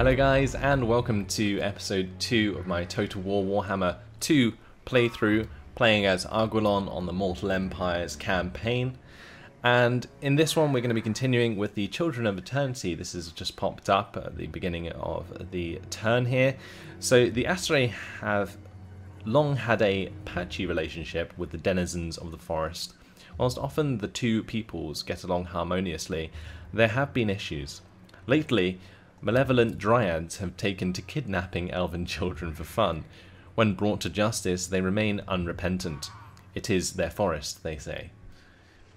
Hello guys, and welcome to episode 2 of my Total War Warhammer 2 playthrough, playing as Argwylon on the Mortal Empires campaign. And in this one we're going to be continuing with the Children of Eternity. This has just popped up at the beginning of the turn here. So the Astre have long had a patchy relationship with the denizens of the forest. Whilst often the two peoples get along harmoniously, there have been issues. Lately, malevolent dryads have taken to kidnapping elven children for fun. When brought to justice, they remain unrepentant. It is their forest, they say.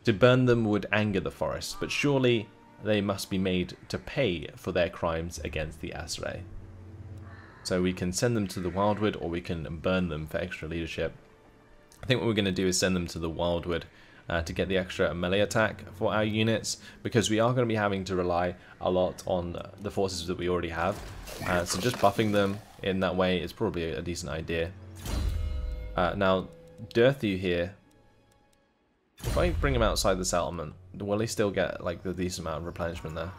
To burn them would anger the forest, but surely they must be made to pay for their crimes against the Asre. So we can send them to the Wildwood, or we can burn them for extra leadership. I think what we're going to do is send them to the Wildwood to get the extra melee attack for our units, because we are going to be having to rely a lot on the forces that we already have. So just buffing them in that way is probably a decent idea. Now, Durthu here, if I bring him outside the settlement, will he still get like the decent amount of replenishment there?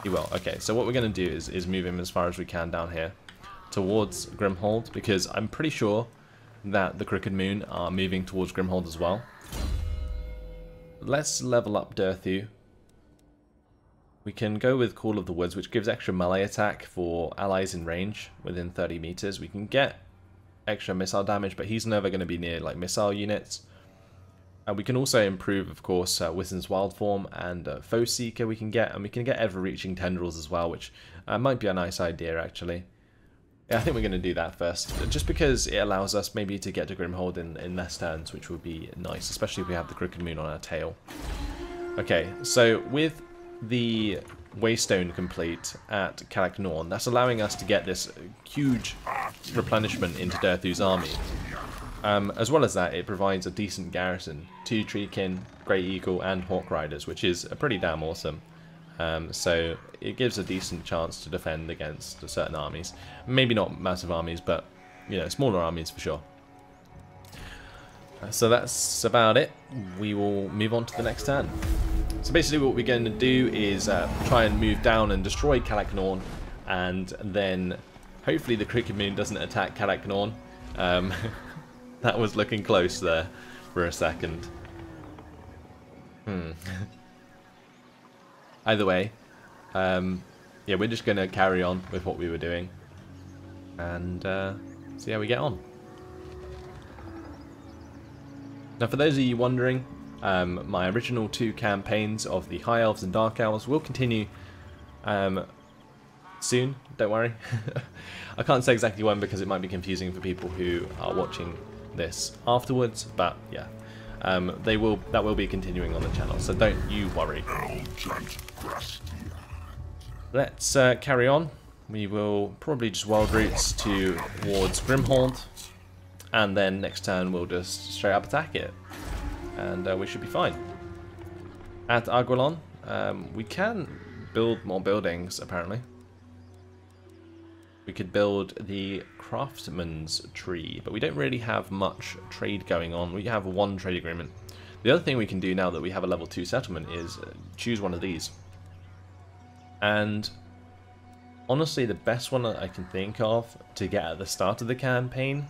He will. Okay, so what we're going to do is move him as far as we can down here towards Grimhold, because I'm pretty sure that the Crooked Moon are moving towards Grimhold as well. Let's level up Durthu. We can go with Call of the Woods, which gives extra melee attack for allies in range within 30 meters. We can get extra missile damage, but he's never going to be near like missile units. We can also improve, of course, Wissen's Wild Form and Foe Seeker we can get, and we can get ever-reaching tendrils as well, which might be a nice idea actually. Yeah, I think we're going to do that first, just because it allows us maybe to get to Grimhold in less turns, which would be nice, especially if we have the Crooked Moon on our tail. Okay, so with the Waystone complete at Calac Norn, that's allowing us to get this huge replenishment into Durthu's army. As well as that, it provides a decent garrison, 2 Treekin, Grey Eagle and Hawk Riders, which is pretty damn awesome. So it gives a decent chance to defend against certain armies. Maybe not massive armies, but you know, smaller armies for sure. So that's about it. We will move on to the next turn. So basically what we're going to do is try and move down and destroy Calac Norn, and then hopefully the Crooked Moon doesn't attack Calac Norn. That was looking close there for a second. Either way, yeah, we're just going to carry on with what we were doing and see how we get on. Now, for those of you wondering, my original 2 campaigns of the High Elves and Dark Elves will continue soon, don't worry. I can't say exactly when because it might be confusing for people who are watching this afterwards, but yeah. That will be continuing on the channel, so don't you worry. Let's carry on. We will probably just wild routes towards Grimhold, and then next turn we'll just straight up attack it, and we should be fine. At Argwylon, we can build more buildings apparently. We could build the Craftsman's Tree, but we don't really have much trade going on. We have 1 trade agreement. The other thing we can do now that we have a level 2 settlement is choose one of these. And honestly, the best one that I can think of to get at the start of the campaign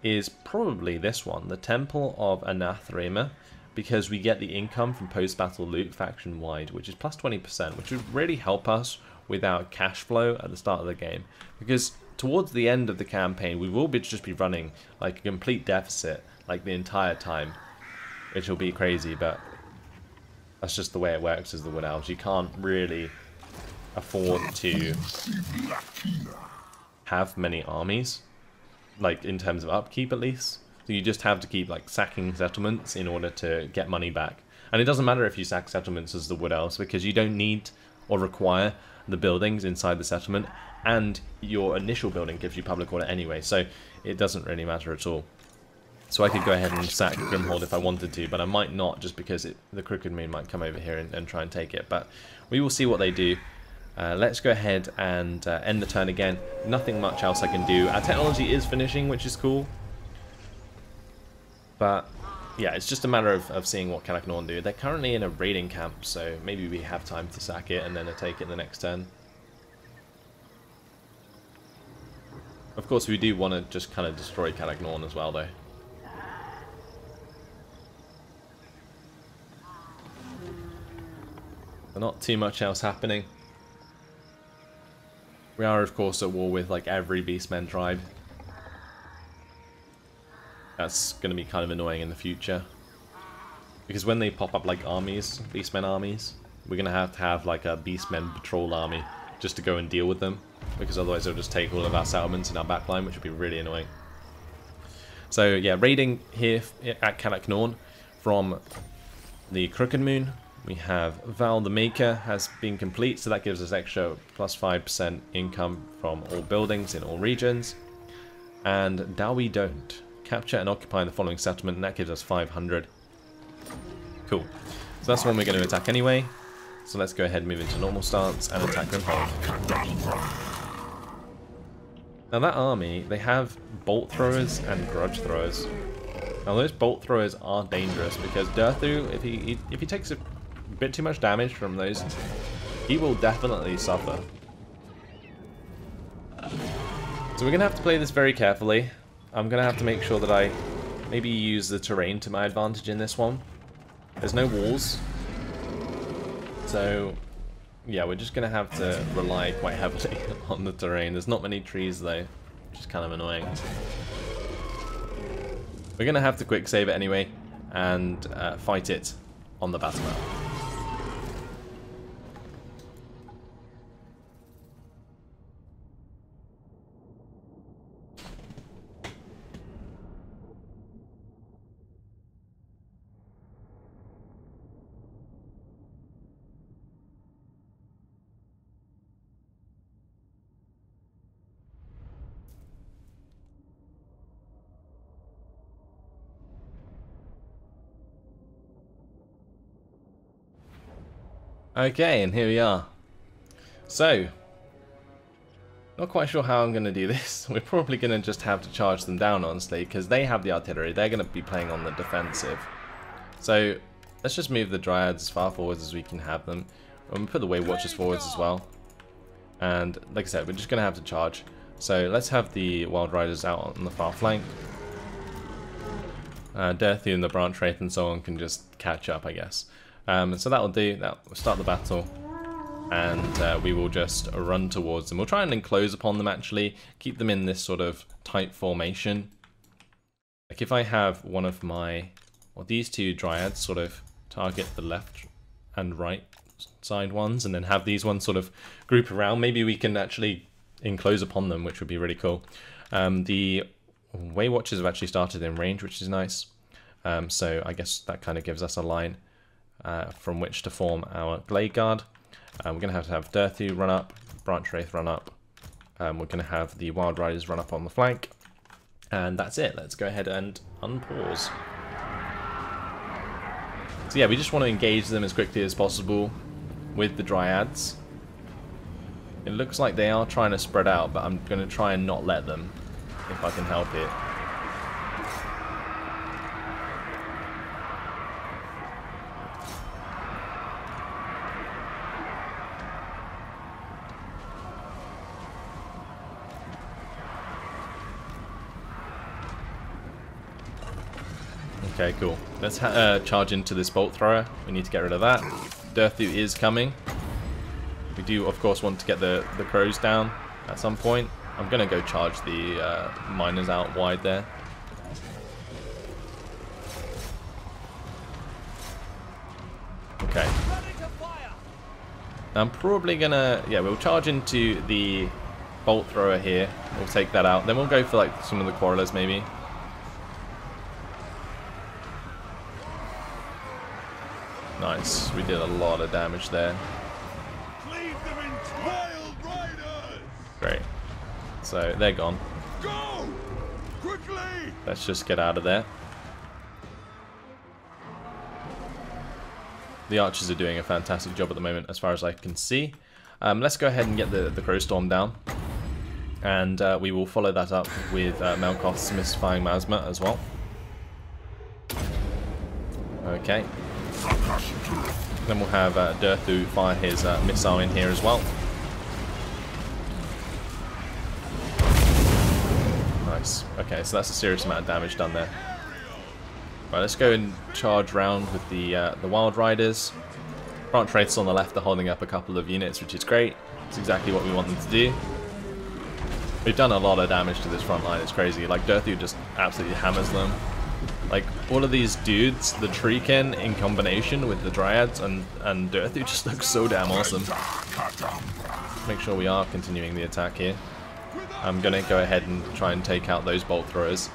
is probably this one, the Temple of Anathrema, because we get the income from post-battle loot faction-wide, which is plus 20%, which would really help us with our cash flow at the start of the game, because towards the end of the campaign we will just be running like a complete deficit like the entire time, which will be crazy, but that's just the way it works as the Wood Elves. You can't really afford to have many armies, like in terms of upkeep at least, so you just have to keep like sacking settlements in order to get money back. And it doesn't matter if you sack settlements as the Wood Elves, because you don't need or require the buildings inside the settlement, and your initial building gives you public order anyway, so it doesn't really matter at all. So I could go ahead and sack Grimhold if I wanted to, but I might not, just because the Crooked Moon might come over here and try and take it, but we will see what they do. Let's go ahead and end the turn again. Nothing much else I can do. Our technology is finishing, which is cool, but yeah, it's just a matter of seeing what Calac Norn do. They're currently in a raiding camp, so maybe we have time to sack it and then take it the next turn. Of course, we do want to just kind of destroy Calagnorn as well, though. So not too much else happening. We are, of course, at war with like every Beastmen tribe. That's going to be kind of annoying in the future. Because when they pop up like armies, Beastmen armies, we're going to have like a Beastmen patrol army just to go and deal with them. Because otherwise they'll just take all of our settlements in our backline, which would be really annoying. So yeah, raiding here at Calagnorn from the Crooked Moon. We have Val the Maker has been complete, so that gives us extra plus 5% income from all buildings in all regions. And Dowie Don't. Capture and occupy the following settlement, and that gives us 500. Cool. So that's the one we're going to attack anyway. So let's go ahead and move into normal stance and attack them hard. Now that army, they have bolt throwers and grudge throwers. Now those bolt throwers are dangerous because Durthu, if he takes a bit too much damage from those, he will definitely suffer. So we're going to have to play this very carefully. I'm going to have to make sure that I maybe use the terrain to my advantage in this one. There's no walls. So yeah, we're just going to have to rely quite heavily on the terrain. There's not many trees though, which is kind of annoying. We're going to have to quick save it anyway and fight it on the battle map. Okay, and here we are. So, not quite sure how I'm going to do this. We're probably going to just have to charge them down, honestly, because they have the artillery. They're going to be playing on the defensive. So, let's just move the Dryads as far forwards as we can have them. And we'll put the Way Watchers forwards as well. And, like I said, we're just going to have to charge. So, let's have the Wild Riders out on the far flank. Durthu and the Branch Wraith and so on can just catch up, I guess. So that will do. That will start the battle, and we will just run towards them. We'll try and enclose upon them, actually, keep them in this sort of tight formation. Like if I have one of my, or these two Dryads sort of target the left and right side ones, and then have these ones sort of group around, maybe we can actually enclose upon them, which would be really cool. The Way Watchers have actually started in range, which is nice. So I guess that kind of gives us a line from which to form our Glade Guard. We're going to have Durthu run up, Branch Wraith run up. We're going to have the Wild Riders run up on the flank. And that's it. Let's go ahead and unpause. So yeah, we just want to engage them as quickly as possible with the Dryads. It looks like they are trying to spread out, but I'm going to try and not let them, if I can help it. Okay, cool. Let's charge into this bolt thrower. We need to get rid of that. Durthu is coming. We do, of course, want to get the crows down at some point. I'm going to go charge the miners out wide there. Okay. I'm probably going to... Yeah, we'll charge into the bolt thrower here. We'll take that out. Then we'll go for like some of the quarrelers, maybe. Nice, we did a lot of damage there. Great. So they're gone. Go! Quickly! Let's just get out of there. The archers are doing a fantastic job at the moment, as far as I can see. Let's go ahead and get the Crow Storm down. And we will follow that up with Melkoth's Mystifying Miasma as well. Okay. Then we'll have Durthu fire his missile in here as well. Okay, so that's a serious amount of damage done there. Right, let's go and charge round with the Wild Riders. Branch Wraiths on the left are holding up a couple of units, which is great. It's exactly what we want them to do. We've done a lot of damage to this front line, it's crazy. Like, Durthu just absolutely hammers them. Like, all of these dudes, the Treekin in combination with the Dryads and Durthu just looks so damn awesome. Make sure we are continuing the attack here. I'm going to go ahead and try and take out those bolt throwers.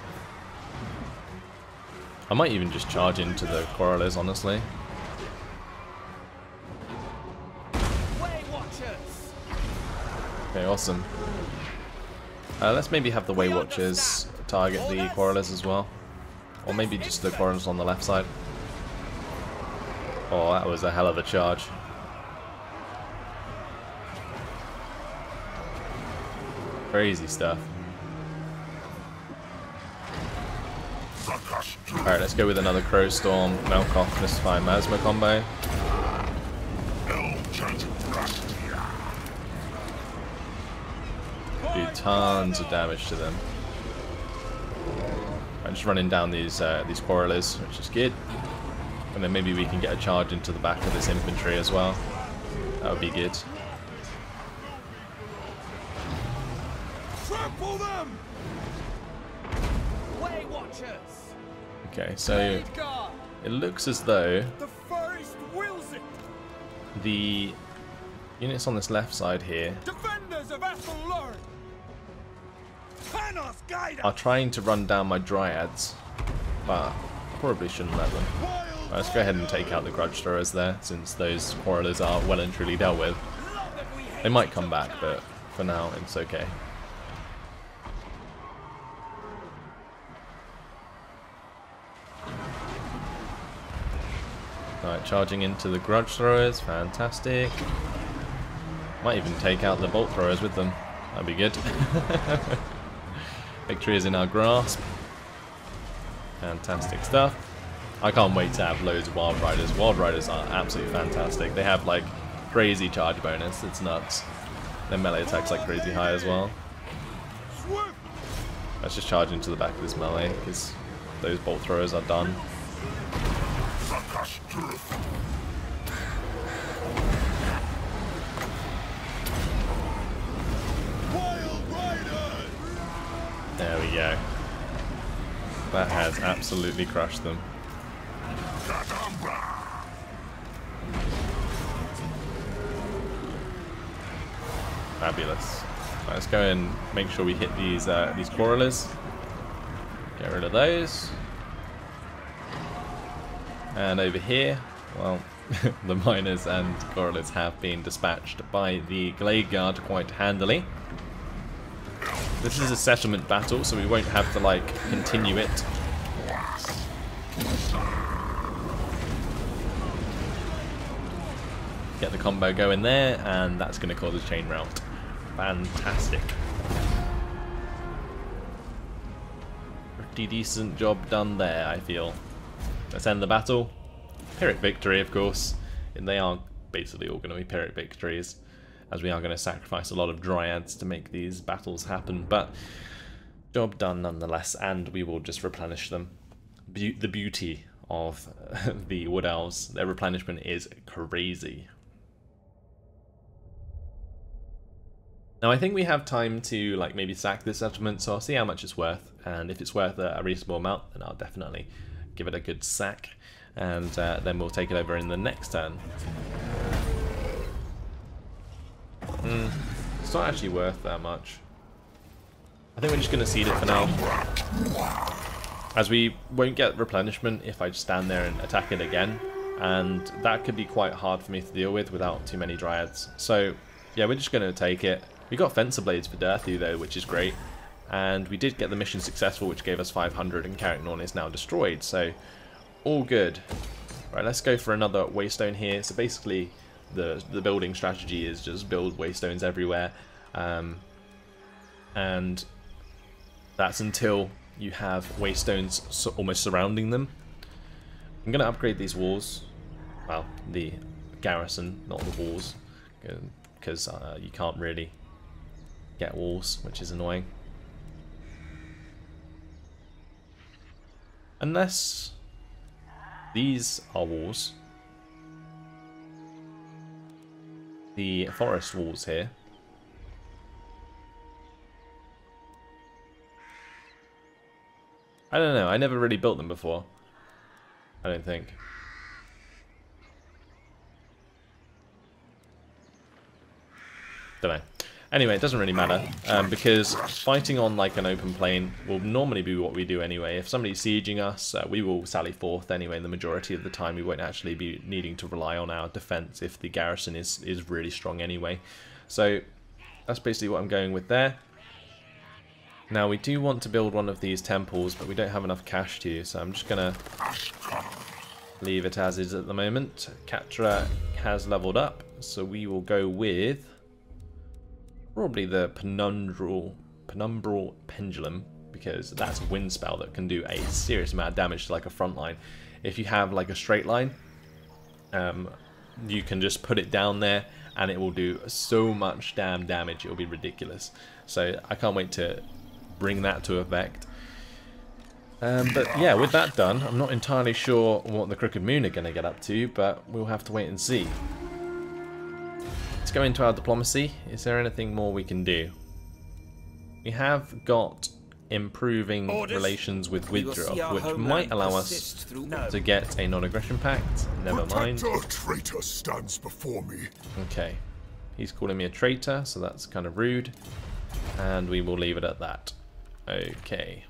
I might even just charge into the Quarrelers, honestly. Okay, awesome. Let's maybe have the Way Watchers target the Quarrelers as well. Or maybe just the Quarrelers on the left side. Oh, that was a hell of a charge. Crazy stuff. Alright, let's go with another Crow Storm, Melkoth, Mystify, Masma combo. Do tons of damage to them. I'm just running down these Quarrelers, which is good. And then maybe we can get a charge into the back of this infantry as well. That would be good. Trample them! Way Watchers! Okay, so it looks as though The forest wills it! the units on this left side here Defenders of Athelard! Panos, guide are us! trying to run down my Dryads, but probably shouldn't let them. Right, let's go ahead and take out the Grudge Throwers there, since those Quarrelers are well and truly dealt with. They might come back, but for now it's okay. Alright, charging into the Grudge Throwers, fantastic. Might even take out the Bolt Throwers with them, that'd be good. Victory is in our grasp. Fantastic stuff. I can't wait to have loads of Wild Riders. Wild Riders are absolutely fantastic. They have like crazy charge bonus, it's nuts. Their melee attack's like crazy high as well. Let's just charge into the back of this melee, because those Bolt Throwers are done. There we go. That has absolutely crushed them. Fabulous. Right, let's go and make sure we hit these Quarrelers. Get rid of those. And over here, well, the Miners and Quarrelers have been dispatched by the Glade Guard quite handily. This is a settlement battle, so we won't have to, like, continue it. Get the combo going there, and that's going to cause a chain rout. Fantastic. Pretty decent job done there, I feel. Let's end the battle. Pyrrhic victory, of course. And they are basically all going to be Pyrrhic victories, as we are going to sacrifice a lot of Dryads to make these battles happen. But job done nonetheless, and we will just replenish them. The beauty of the Wood Elves, their replenishment is crazy. Now I think we have time to like maybe sack this settlement, so I'll see how much it's worth, and if it's worth a reasonable amount, then I'll definitely give it a good sack, and then we'll take it over in the next turn. It's not actually worth that much. I think we're just going to cede it for now, as we won't get replenishment if I just stand there and attack it again, and that could be quite hard for me to deal with without too many Dryads. So yeah, we're just going to take it. We got Fencer Blades for Durthu though, which is great, and we did get the mission successful, which gave us 500, and Carricknorn is now destroyed, so all good. Right, let's go for another Waystone here. So basically the building strategy is just build Waystones everywhere, and that's until you have Waystones almost surrounding them. I'm going to upgrade these walls, well, the garrison, not the walls, because you can't really get walls, which is annoying. Unless these are walls. The forest walls here. I don't know, I never really built them before. I don't think. Don't know. Anyway, it doesn't really matter, because fighting on like an open plain will normally be what we do anyway. If somebody's sieging us, we will sally forth anyway. The majority of the time we won't actually be needing to rely on our defense if the garrison is really strong anyway. So that's basically what I'm going with there. Now we do want to build one of these temples, but we don't have enough cash to, so I'm just going to leave it as is at the moment. Catra has leveled up, so we will go with probably the penumbral pendulum, because that's a wind spell that can do a serious amount of damage to like a front line. If you have like a straight line, you can just put it down there and it will do so much damn damage, it will be ridiculous. So I can't wait to bring that to effect. But yeah, with that done, I'm not entirely sure what the Crooked Moon are going to get up to, but we'll have to wait and see. Let's go into our diplomacy. Is there anything more we can do? We have got improving relations with Durthu, which might allow us to get a non-aggression pact. Never mind. Traitor stands before me. Okay, he's calling me a traitor, so that's kind of rude, and we will leave it at that. Okay.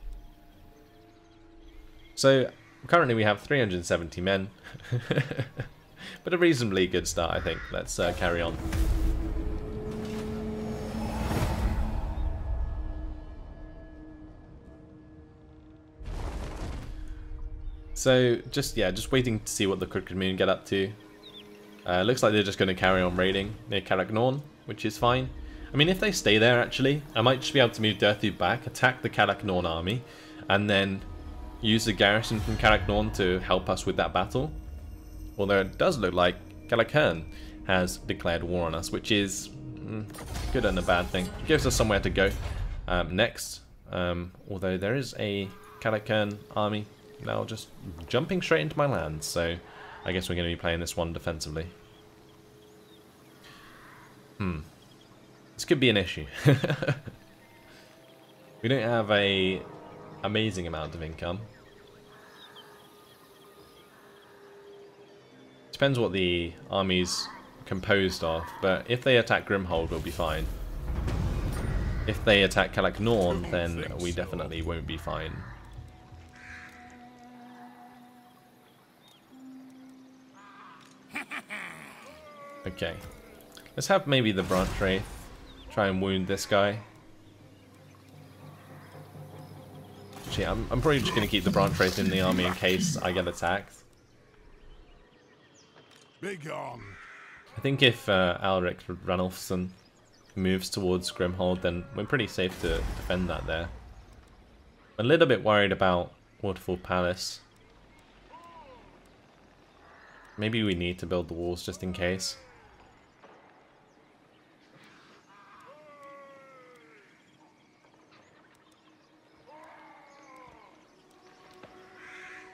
So currently we have 370 men. But a reasonably good start, I think. Let's carry on. So just waiting to see what the Crooked Moon get up to. Looks like they're just going to carry on raiding near Karaknorn, which is fine. I mean, if they stay there, actually, I might just be able to move Durthu back, attack the Karaknorn army, and then use the garrison from Karaknorn to help us with that battle. Although it does look like Karaknorn has declared war on us, which is good and a bad thing. It gives us somewhere to go next. Although there is a Karaknorn army now just jumping straight into my land, so I guess we're going to be playing this one defensively. This could be an issue. We don't have a amazing amount of income. Depends what the army's composed of, but if they attack Grimhold, we'll be fine. If they attack Karaknorn, then we definitely won't be fine. Okay. Let's have maybe the Branch Wraith try and wound this guy. Actually, I'm probably just going to keep the Branch Wraith in the army in case I get attacked. I think if Alric Ranulfsson moves towards Grimhold, then we're pretty safe to defend that there. I'm a little bit worried about Waterfall Palace. Maybe we need to build the walls just in case.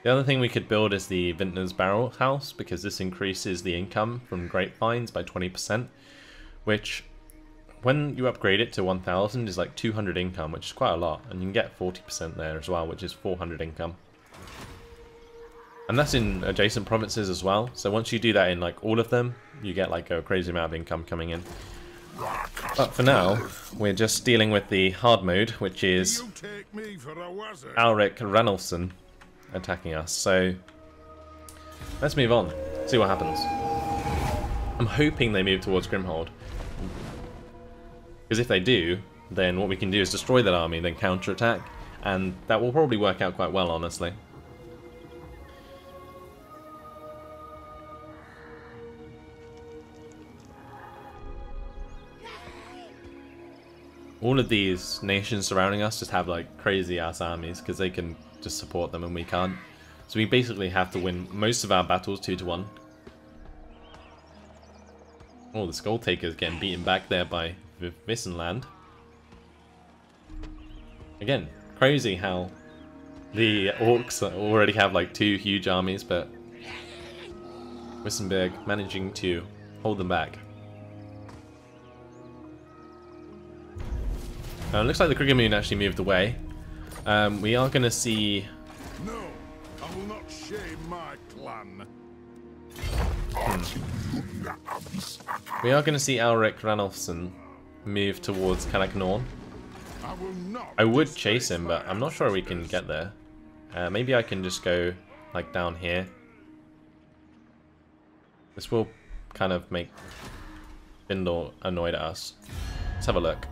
The other thing we could build is the Vintner's Barrel House, because this increases the income from grapevines by 20%, which, when you upgrade it to 1000, is like 200 income, which is quite a lot, and you can get 40% there as well, which is 400 income. And that's in adjacent provinces as well, so once you do that in like all of them, you get like a crazy amount of income coming in. But for now, we're just dealing with the hard mode, which is Alric Ranulfsson attacking us, so let's move on, see what happens. I'm hoping they move towards Grimhold, because if they do, then what we can do is destroy that army, then counterattack, and that will probably work out quite well, honestly. All of these nations surrounding us just have like crazy ass armies because they can just support them and we can't. So we basically have to win most of our battles 2-1. Oh, the Skull Taker's getting beaten back there by Vissenland. Again, crazy how The orcs already have like 2 huge armies, but Wissenberg managing to hold them back. Looks like the Krigamoon actually moved away. We are going to see... No, I will not shame my clan. We are going to see Alric Ranulfsson move towards Callagnor. I would chase him, but I'm not sure we can get there. Maybe I can just go like down here. This will kind of make Bindle annoyed at us. Let's have a look.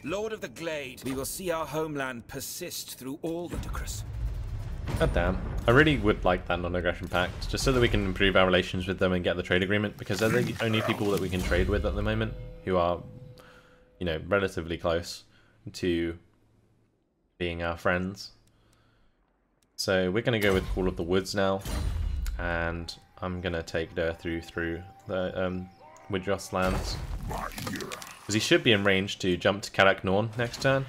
Lord of the Glade, we will see our homeland persist through all the Lucrus. God damn. I really would like that non-aggression pact, just so that we can improve our relations with them and get the trade agreement, because they're the only people that we can trade with at the moment who are, you know, relatively close to being our friends. So we're going to go with Call of the Woods now, and I'm going to take Durthu through the Widros lands. Because he should be in range to jump to Callagnor next turn.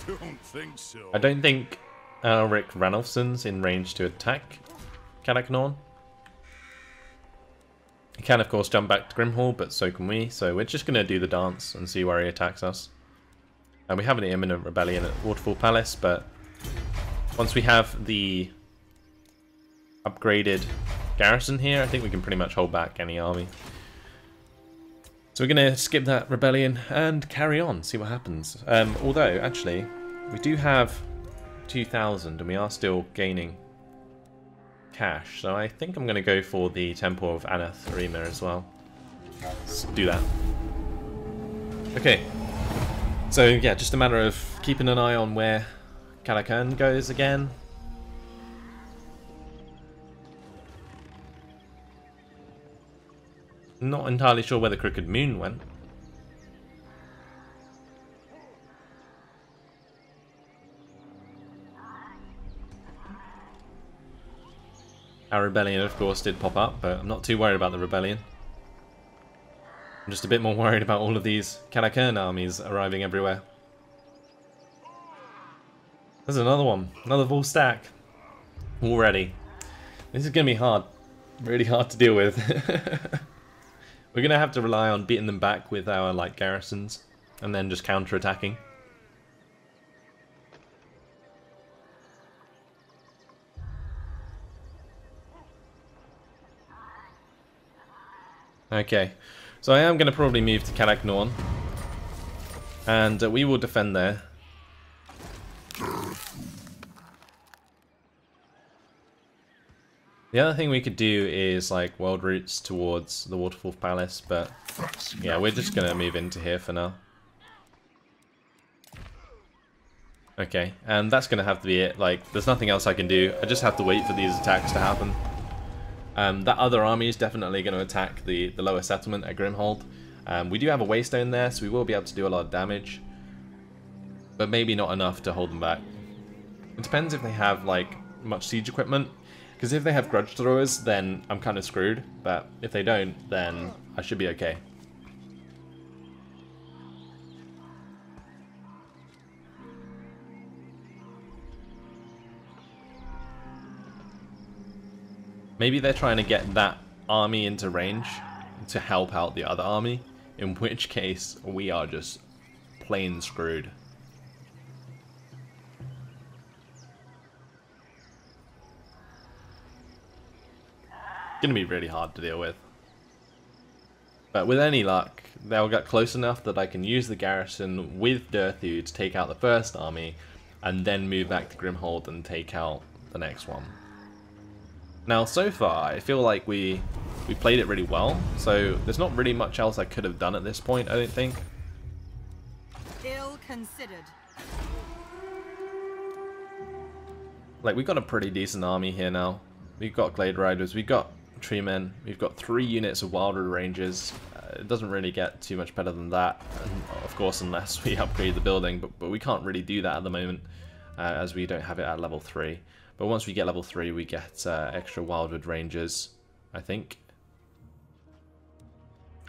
Don't think so. I don't think Alric Ranulfsson's in range to attack Callagnor. He can of course jump back to Grimhall, but so can we, so we're just going to do the dance and see where he attacks us. And we have an imminent rebellion at Waterfall Palace, but once we have the upgraded garrison here, I think we can pretty much hold back any army. So we're going to skip that rebellion and carry on, see what happens. Although, actually, we do have 2,000 and we are still gaining cash. So I think I'm going to go for the Temple of Anathema as well. Let's do that. Okay. So yeah, just a matter of keeping an eye on where Callagnor goes again. Not entirely sure where the Crooked Moon went. Our rebellion, of course, did pop up, but I'm not too worried about the rebellion. I'm just a bit more worried about all of these Callagnor armies arriving everywhere. There's another one. Another full stack. Already. This is going to be hard. Really hard to deal with. We're going to have to rely on beating them back with our like garrisons, and then just counter-attacking. Okay, so I am going to probably move to Callagnor, and we will defend there. The other thing we could do is like world routes towards the Waterfall Palace, but yeah, we're just going to move into here for now. Okay, and that's going to have to be it. Like, there's nothing else I can do. I just have to wait for these attacks to happen. That other army is definitely going to attack the lower settlement at Grimhold. We do have a Waystone there, so we will be able to do a lot of damage. But maybe not enough to hold them back. It depends if they have like much siege equipment. Because if they have grudge throwers, then I'm kind of screwed. But if they don't, then I should be okay. Maybe they're trying to get that army into range to help out the other army, in which case we are just plain screwed. Gonna be really hard to deal with. But with any luck, they'll get close enough that I can use the garrison with Durthu to take out the first army, and then move back to Grimhold and take out the next one. Now, so far, I feel like we played it really well, so there's not really much else I could have done at this point, I don't think. Ill considered. Like, we've got a pretty decent army here now. We've got Glade Riders, we've got Treemen, we've got 3 units of Wildwood Rangers. It doesn't really get too much better than that, and of course, unless we upgrade the building, but we can't really do that at the moment, as we don't have it at level 3. But once we get level 3, we get extra Wildwood Rangers, I think.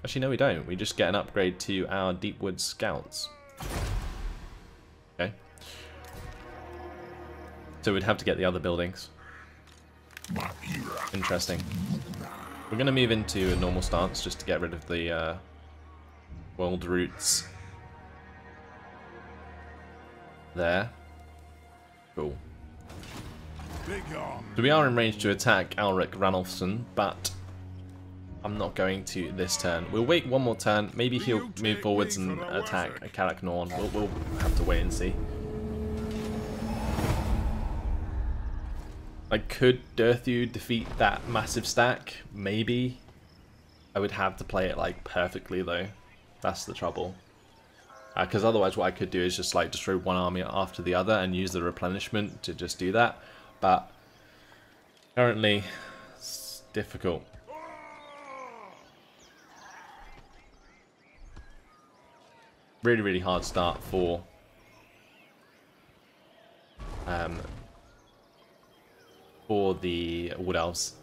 Actually, no, we don't. We just get an upgrade to our Deepwood Scouts. Okay. So we'd have to get the other buildings. Interesting. We're going to move into a normal stance just to get rid of the world roots. There. Cool. So we are in range to attack Alric Ranulfsson, but I'm not going to this turn. We'll wait one more turn. Maybe he'll move forwards and attack a Karak Norn. We'll have to wait and see. Like, could Durthu defeat that massive stack? Maybe. I would have to play it like perfectly though. That's the trouble. Because otherwise what I could do is just like destroy one army after the other and use the replenishment to just do that. But currently it's difficult. Really, really hard start for the Wood Elves.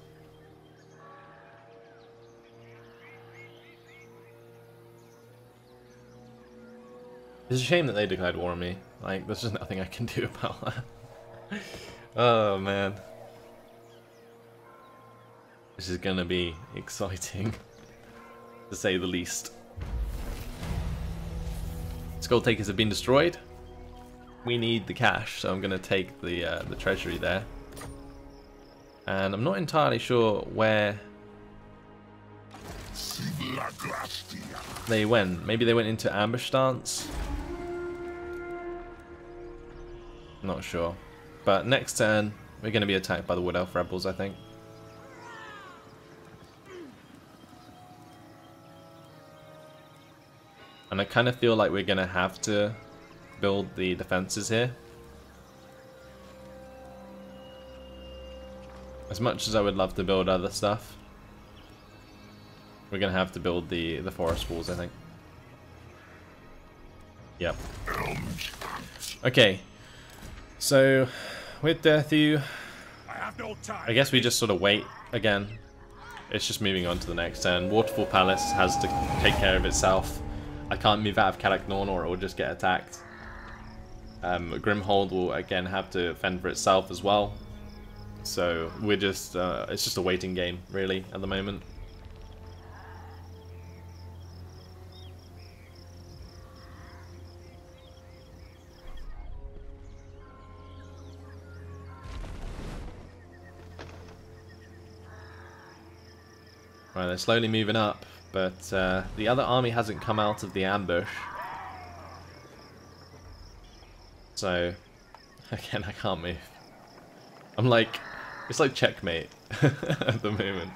It's a shame that they declared war on me. Like, there's just nothing I can do about that. Oh man. This is gonna be exciting, to say the least. Skull Takers have been destroyed. We need the cash, so I'm gonna take the treasury there. And I'm not entirely sure where they went. Maybe they went into ambush stance. Not sure. But next turn, we're going to be attacked by the Wood Elf Rebels, I think. And I kind of feel like we're going to have to build the defenses here. As much as I would love to build other stuff, we're going to have to build the forest walls, I think. Yep. Okay. So, with Durthu, I guess we just sort of wait again. It's just moving on to the next turn. Waterfall Palace has to take care of itself. I can't move out of Karak Norn or it will just get attacked. Grimhold will again have to fend for itself as well. So we're just, it's just a waiting game really at the moment. Right, they're slowly moving up, but the other army hasn't come out of the ambush. So, again, I can't move. I'm like, it's like checkmate at the moment.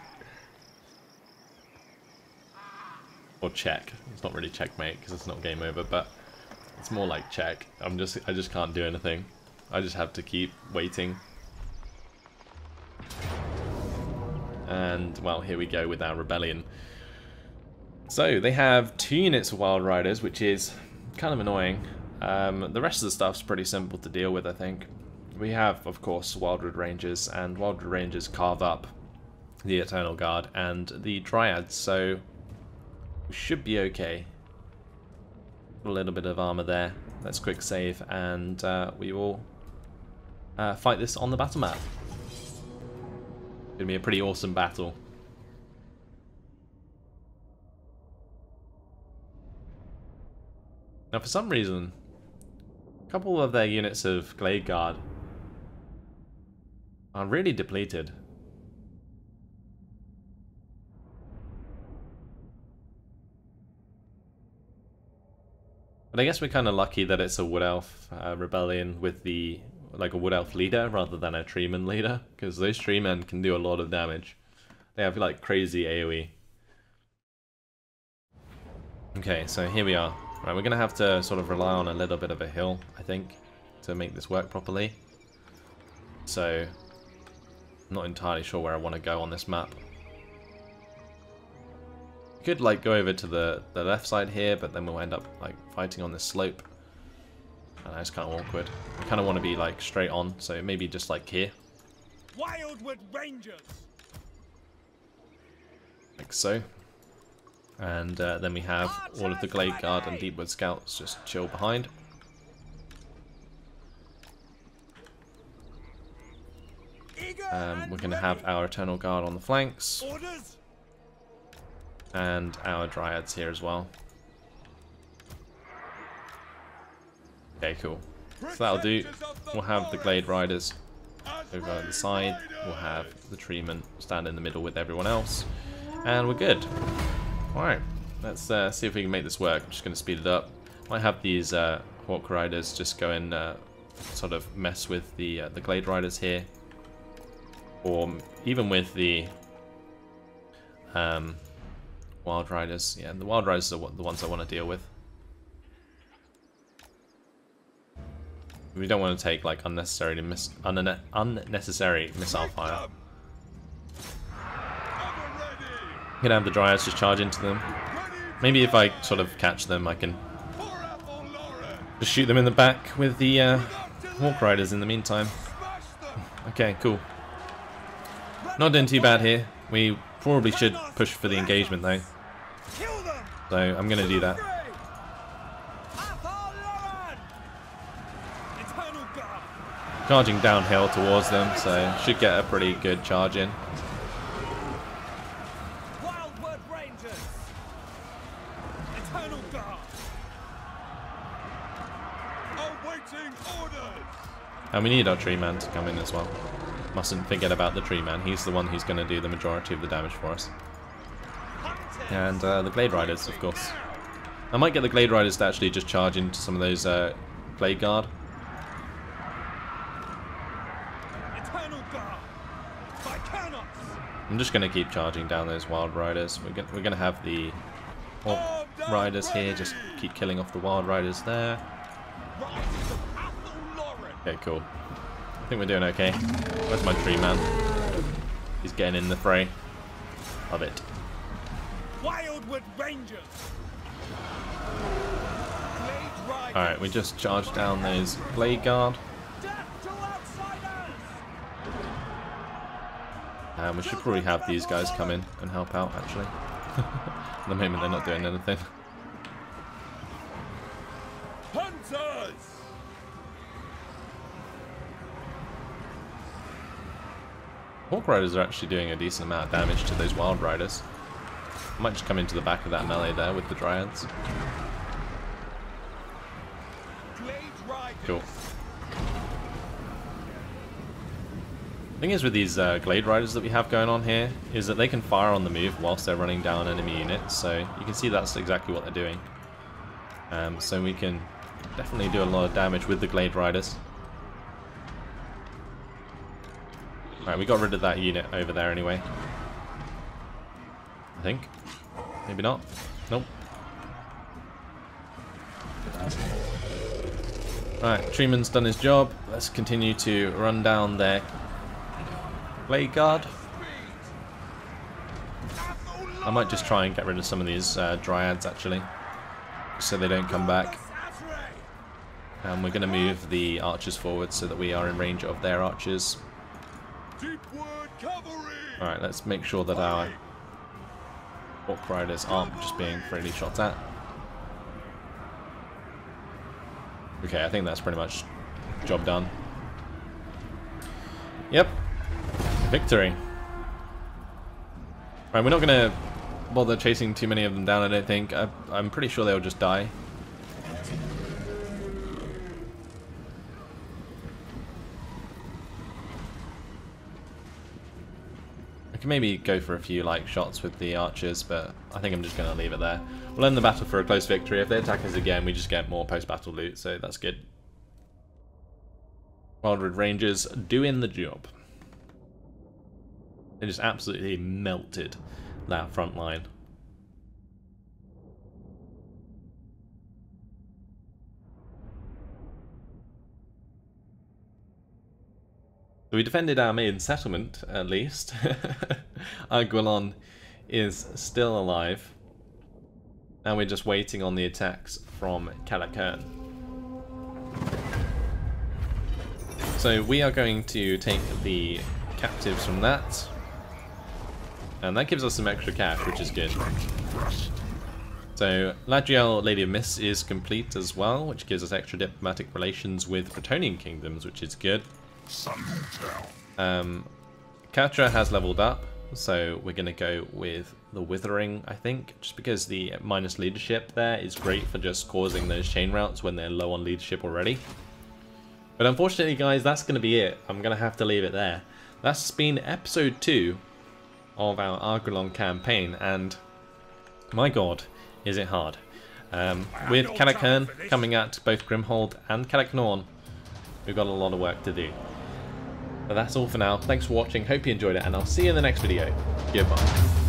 Or check. It's not really checkmate because it's not game over, but it's more like check. I just can't do anything. I just have to keep waiting. And, well, here we go with our rebellion. So, they have 2 units of Wild Riders, which is kind of annoying. The rest of the stuff's pretty simple to deal with, I think. We have, of course, Wildwood Rangers, and Wildwood Rangers carve up the Eternal Guard and the Dryads, so we should be okay. A little bit of armor there. Let's quick save, and we will fight this on the battle map. Gonna be a pretty awesome battle. Now, for some reason, a couple of their units of Glade Guard are really depleted. But I guess we're kind of lucky that it's a Wood Elf rebellion with a Wood Elf leader rather than a Treeman leader, because those Treemen can do a lot of damage. They have like crazy AoE. Okay, so here we are. Right, we're going to have to sort of rely on a little bit of a hill, I think, to make this work properly. So, I'm not entirely sure where I want to go on this map. I could like go over to the left side here, but then we'll end up like fighting on this slope. And it's kind of awkward. I kind of want to be like straight on, so maybe just like here. Wildwood Rangers. Like so. And then we have all of the Glade Guard and Deepwood Scouts just chill behind. Eager We're going to have our Eternal Guard on the flanks. orders. And our Dryads here as well. Okay, cool. So that'll do. We'll have the Glade Riders over on the side. We'll have the Treeman stand in the middle with everyone else. And we're good. Alright, let's see if we can make this work. I'm just going to speed it up. Might have these Hawk Riders just go and sort of mess with the Glade Riders here. Or even with the Wild Riders. Yeah, the Wild Riders are the ones I want to deal with. We don't want to take like unnecessary missile fire. I'm gonna have the Dryads just charge into them. Maybe if I sort of catch them, I can just shoot them in the back with the Hawk Riders in the meantime. Okay, cool. Not doing too bad here. We probably should push for the engagement though. So I'm gonna do that. Charging downhill towards them, so should get a pretty good charge in. Wildwood Rangers. Eternal Guard. Awaiting orders. And we need our Tree Man to come in as well. Mustn't forget about the Tree Man. He's the one who's going to do the majority of the damage for us. And the Glade Riders, of course. I might get the Glade Riders to actually just charge into some of those Glade Guard. I'm just going to keep charging down those Wild Riders. We're going to have the Hawk Riders here, just keep killing off the Wild Riders there. Okay, cool. I think we're doing okay. Where's my Tree Man? He's getting in the fray. Love it. Wildwood Rangers. Alright, we just charged down those Glade Guard. We should probably have these guys come in and help out, actually. At the moment, they're not doing anything. Hunters! Hawk Riders are actually doing a decent amount of damage to those Wild Riders. I might just come into the back of that melee there with the Dryads. Cool. The thing is with these Glade Riders that we have going on here is that they can fire on the move whilst they're running down enemy units, so you can see that's exactly what they're doing. So we can definitely do a lot of damage with the Glade Riders. Alright, we got rid of that unit over there anyway. I think. Maybe not. Nope. Alright, Treeman's done his job. Let's continue to run down their Glade Guard. I might just try and get rid of some of these Dryads actually, so they don't come back. And we're going to move the archers forward so that we are in range of their archers. Alright, let's make sure that our Hawk Riders aren't just being freely shot at. Okay, I think that's pretty much job done. Yep. Victory. Right, we're not going to bother chasing too many of them down, I don't think. I'm pretty sure they'll just die. I can maybe go for a few shots with the archers, but I think I'm just going to leave it there. We'll end the battle for a close victory. If they attack us again, we just get more post-battle loot, so that's good. Wildwood Rangers doing the job. They just absolutely melted that front line. So we defended our main settlement, at least. Argwylon is still alive. And we're just waiting on the attacks from Calacairn. So we are going to take the captives from that. And that gives us some extra cash, which is good. So Ladriel, Lady of Mists is complete as well, which gives us extra diplomatic relations with Bretonnian kingdoms, which is good. Katra has leveled up, so we're going to go with the Withering, I think, just because the minus leadership there is great for just causing those chain routes when they're low on leadership already. But unfortunately, guys, that's going to be it. I'm going to have to leave it there. That's been episode 2 of our Argwylon campaign, and my god, is it hard. With Katakern coming at both Grimhold and Kataknorn, we've got a lot of work to do. But that's all for now. Thanks for watching, hope you enjoyed it, and I'll see you in the next video. Goodbye.